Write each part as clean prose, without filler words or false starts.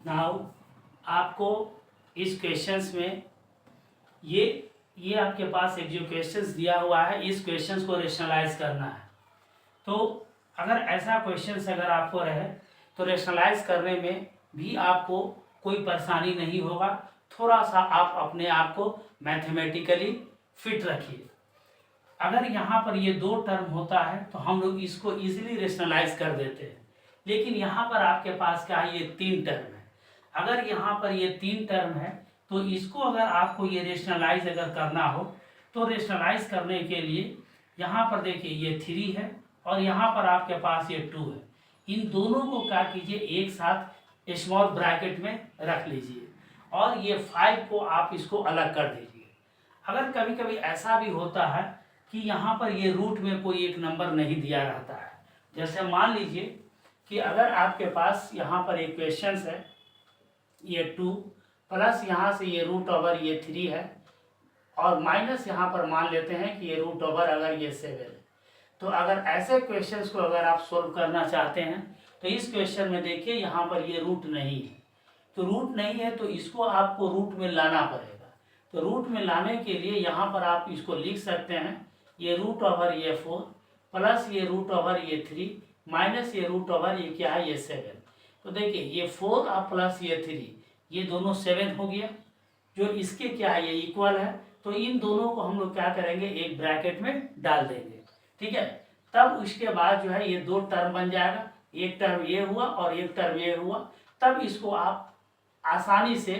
Now आपको इस questions में ये आपके पास एक जो क्वेश्चंस दिया हुआ है, इस क्वेश्चंस को रेशनलाइज करना है। तो अगर ऐसा क्वेश्चंस अगर आपको रहे तो रेशनलाइज करने में भी आपको कोई परेशानी नहीं होगा। थोड़ा सा आप अपने आप को मैथमेटिकली फिट रखिए। अगर यहाँ पर ये दो टर्म होता है तो हम लोग इसको इजीली रेशनलाइज कर देते हैं, लेकिन यहाँ पर आपके पास क्या है, ये तीन टर्म है। अगर यहाँ पर ये तीन टर्म है तो इसको अगर आपको ये रेशनलाइज अगर करना हो तो रेशनलाइज करने के लिए यहाँ पर देखिए ये 3 है और यहाँ पर आपके पास ये 2 है। इन दोनों को क्या कीजिए, एक साथ स्मॉल ब्रैकेट में रख लीजिए और ये 5 को आप इसको अलग कर दीजिए। अगर कभी कभी ऐसा भी होता है कि यहाँ पर ये रूट में कोई एक नंबर नहीं दिया रहता है, जैसे मान लीजिए कि अगर आपके पास यहाँ पर एक क्वेश्चन है, ये 2 प्लस यहाँ से ये रूट ओवर ये 3 है और माइनस यहाँ पर मान लेते हैं कि ये रूट ओवर अगर ये 7 है। तो अगर ऐसे क्वेश्चंस को अगर आप सोल्व करना चाहते हैं तो इस क्वेश्चन में देखिए यहाँ पर ये रूट नहीं है, तो रूट नहीं है तो इसको आपको रूट में लाना पड़ेगा। तो रूट में लाने के लिए यहाँ पर आप इसको लिख सकते हैं, ये रूट ओवर ये 4 प्लस ये रूट ओवर ये 3 माइनस ये रूट ओवर ये क्या है, ये 7। तो देखिए ये 4 और प्लस ये 3 ये दोनों 7 हो गया, जो इसके क्या है, ये इक्वल है। तो इन दोनों को हम लोग क्या करेंगे, एक ब्रैकेट में डाल देंगे, ठीक है। तब उसके बाद जो है ये दो टर्म बन जाएगा, एक टर्म ये हुआ और एक टर्म ये हुआ। तब इसको आप आसानी से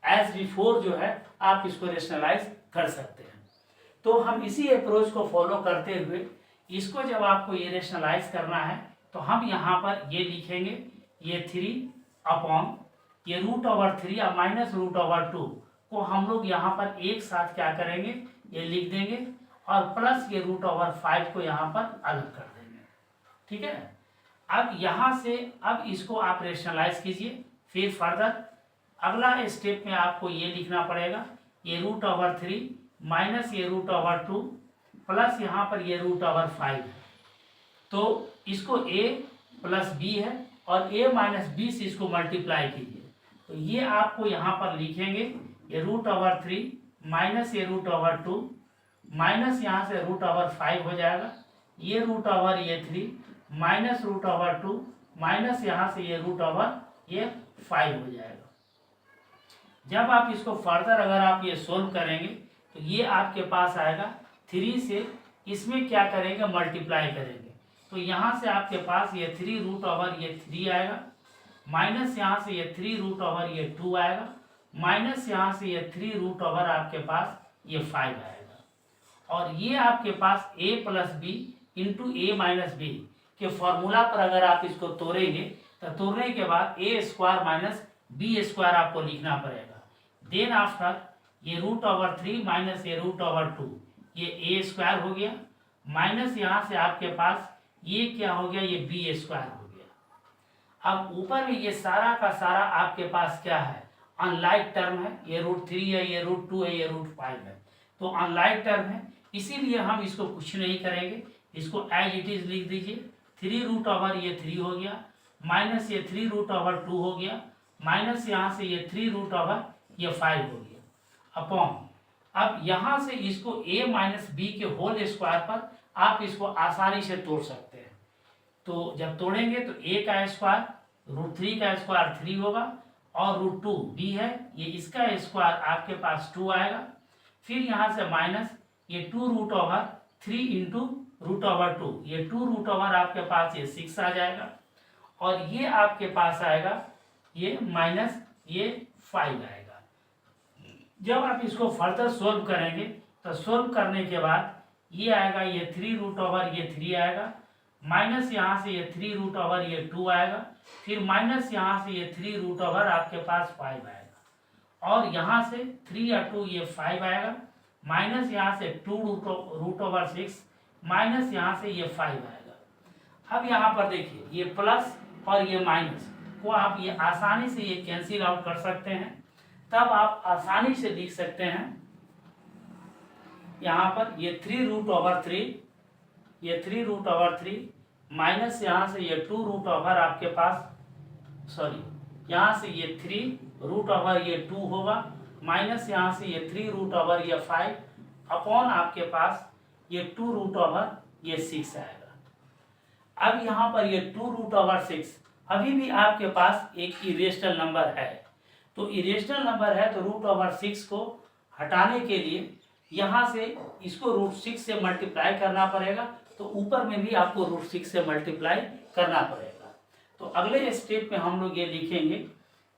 एज बिफोर जो है आप इसको रेशनलाइज कर सकते हैं। तो हम इसी अप्रोच को फॉलो करते हुए इसको जब आपको ये रेशनलाइज करना है तो हम यहाँ पर ये लिखेंगे, ये 3 अपॉन ये रूट ओवर 3 और माइनस रूट ओवर 2 को हम लोग यहाँ पर एक साथ क्या करेंगे, ये लिख देंगे और प्लस ये रूट ओवर 5 को यहाँ पर अलग कर देंगे, ठीक है। अब यहाँ से अब इसको आप रेशनलाइज कीजिए। फिर फर्दर अगला स्टेप में आपको ये लिखना पड़ेगा, ये रूट ओवर 3 माइनस ये रूट ओवर 2 प्लस यहाँ पर ये रूट ओवर 5 है। तो इसको a प्लस b है और a माइनस b से इसको मल्टीप्लाई कीजिए। तो ये आपको यहाँ पर लिखेंगे, ये रूट ओवर 3 माइनस ये रूट ओवर 2 माइनस यहाँ से रूट ओवर 5 हो जाएगा, ये रूट ओवर ये 3 माइनस रूट ओवर 2 माइनस यहाँ से ये रूट ओवर ये 5 हो जाएगा। जब आप इसको फर्दर अगर आप ये सोल्व करेंगे तो ये आपके पास आएगा 3 से इसमें क्या करेंगे, मल्टीप्लाई करेंगे। तो यहाँ से आपके पास ये 3 रूट ओवर ये 3 आएगा, माइनस यहाँ से ये 3 रूट ओवर ये 2 आएगा, माइनस यहाँ से ये 3 रूट ओवर आपके पास ये 5 आएगा। और ये आपके पास a plus B into A minus B के फॉर्मूला पर अगर आप इसको तोड़ेंगे तो तोड़ने के बाद a square minus B square आपको लिखना पड़ेगा। देन आफ्टर ये रूट ओवर 3 माइनस ये रूट ओवर 2 ये a स्क्वायर हो गया, माइनस यहाँ से आपके पास ये क्या हो गया, ये बी स्क्वायर हो गया। अब ऊपर में ये सारा का सारा आपके पास क्या है, अनलाइक टर्म है, ये रूट 3 है, ये रूट 2 है, ये रूट 5 है। तो अनलाइक टर्म है, इसीलिए हम इसको कुछ नहीं करेंगे, इसको एज इट इज लिख दीजिए। 3 रूट ओवर ये 3 हो गया, माइनस ये 3 रूट ओवर 2 हो गया, माइनस यहाँ से ये 3 रूट ओवर ये 5 हो गया अपॉन। अब यहाँ से इसको a माइनस बी के होल स्क्वायर पर आप इसको आसानी से तोड़ सकते हैं। तो जब तोड़ेंगे तो a का स्क्वायर रूट 3 का स्क्वायर 3 होगा और रूट 2 b है, ये इसका स्क्वायर आपके पास 2 आएगा। फिर यहाँ से माइनस ये 2 root over 3 into root over 2, ये 2 रूट ओवर आपके पास ये 6 आ जाएगा और ये आपके पास आएगा ये माइनस ये 5 आएगा। जब आप इसको फर्दर सोल्व करेंगे तो सोल्व करने के बाद ये आएगा, ये 3 रूट ओवर ये 3 आएगा, माइनस यहाँ से ये 3 रूट ओवर ये 2 आएगा, फिर माइनस यहाँ से ये 3 रूट ओवर आपके पास 5 आएगा और यहाँ से 3 या 2 ये 5 आएगा, माइनस यहाँ से 2 रूट ओवर 6 माइनस यहाँ से ये 5 आएगा। अब यहाँ पर देखिए ये प्लस और ये माइनस को आप ये आसानी से ये कैंसिल आउट कर सकते हैं। तब आप आसानी से लिख सकते हैं यहाँ पर ये 3 रूट ओवर 3, ये 3 रूट ओवर 3 माइनस यहाँ से ये 2 रूट ओवर आपके पास यहाँ से ये 3 रूट ओवर ये 2 होगा, माइनस यहाँ से ये 3 रूट ओवर ये 5 अपॉन आपके पास ये 2 रूट ओवर ये 6 आएगा। अब यहाँ पर ये 2 रूट ओवर 6 अभी भी आपके पास एक इरेशनल नंबर है, तो इरेशनल नंबर है तो रूट ओवर 6 को हटाने के लिए यहाँ से इसको रूट 6 से मल्टीप्लाई करना पड़ेगा, तो ऊपर में भी आपको रूट 6 से मल्टीप्लाई करना पड़ेगा। तो अगले स्टेप में हम लोग ये लिखेंगे,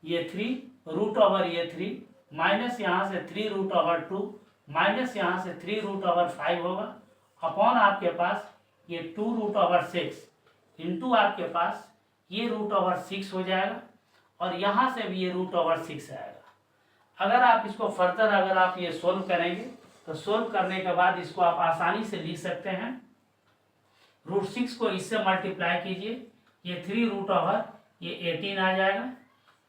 ये 3 रूट ओवर ये 3 माइनस यहाँ से 3 रूट ओवर 2 माइनस यहाँ से 3 रूट ओवर 5 होगा अपॉन आपके पास ये 2 रूट ओवर 6 इंटू आपके पास ये रूट ओवर 6 हो जाएगा और यहाँ से भी ये रूट ओवर 6 आएगा। अगर आप इसको फर्दर अगर आप ये सोल्व करेंगे तो सोल्व करने के बाद इसको आप आसानी से लिख सकते हैं। रूट 6 को इससे मल्टीप्लाई कीजिए, ये 3 रूट ओवर ये 18 आ जाएगा,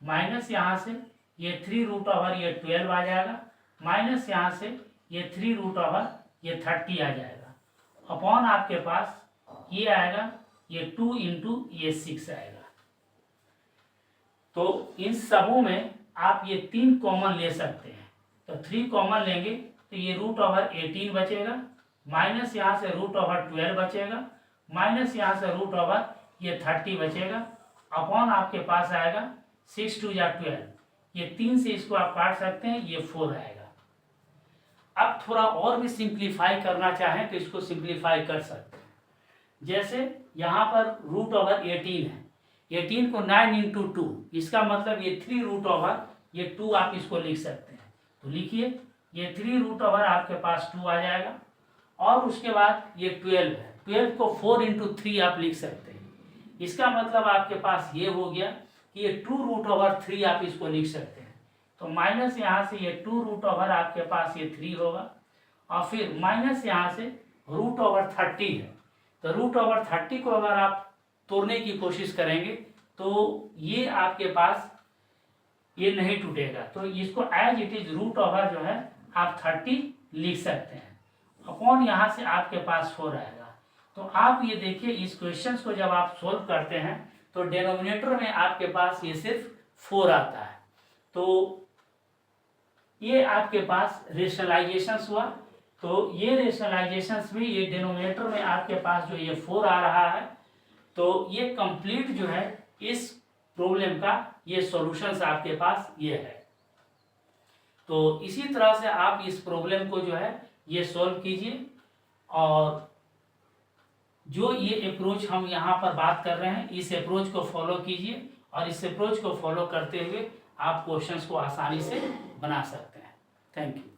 माइनस यहाँ से ये 3 रूट ओवर ये 12 आ जाएगा, माइनस यहाँ से ये 3 रूट ओवर ये 30 आ जाएगा अपॉन आपके पास ये आएगा ये 2 इंटू ये 6 आएगा। तो इन सबों में आप ये 3 कॉमन ले सकते हैं, तो 3 कॉमन लेंगे तो ये रूट ओवर 18 बचेगा, माइनस यहाँ से रूट ओवर 12 बचेगा, माइनस यहाँ से रूट ओवर ये 30 बचेगा अपॉन आपके पास आएगा 6 2 या 12, ये 3 से इसको आप काट सकते हैं, ये 4 आएगा। अब थोड़ा और भी सिंप्लीफाई करना चाहें तो इसको सिंप्लीफाई कर सकते हैं। जैसे यहाँ पर रूट ओवर 18 है, 18 को 9 इंटू 2, इसका मतलब ये 3 रूट ओवर ये 2 आप इसको लिख सकते हैं, तो लिखिए ये 3 रूट ओवर आपके पास 2 आ जाएगा और उसके बाद ये 12 है, 12 को 4 इंटू 3 आप लिख सकते हैं, इसका मतलब आपके पास ये हो गया कि ये 2 रूट ओवर 3 आप इसको लिख सकते हैं। तो माइनस यहाँ से ये 2 रूट ओवर आपके पास ये 3 होगा और फिर माइनस यहाँ से रूट ओवर 30 है, तो रूट ओवर 30 को अगर आप तोड़ने की कोशिश करेंगे तो ये आपके पास ये नहीं टूटेगा, तो इसको as it is root over जो है आप 30 लिख सकते हैं अपॉन यहाँ से आपके पास 4 आएगा। तो आप ये देखिए इस क्वेश्चन को जब आप सोल्व करते हैं तो डिनोमिनेटर में आपके पास ये सिर्फ 4 आता है, तो ये आपके पास रेशनलाइजेशन हुआ, तो ये रेशनलाइजेशन में ये डिनोमिनेटर में आपके पास जो ये 4 आ रहा है, तो ये कंप्लीट जो है इस प्रॉब्लम का ये सॉल्यूशंस आपके पास ये है। तो इसी तरह से आप इस प्रॉब्लम को जो है ये सॉल्व कीजिए और जो ये अप्रोच हम यहाँ पर बात कर रहे हैं इस अप्रोच को फॉलो कीजिए और इस अप्रोच को फॉलो करते हुए आप क्वेश्चंस को आसानी से बना सकते हैं। Thank you.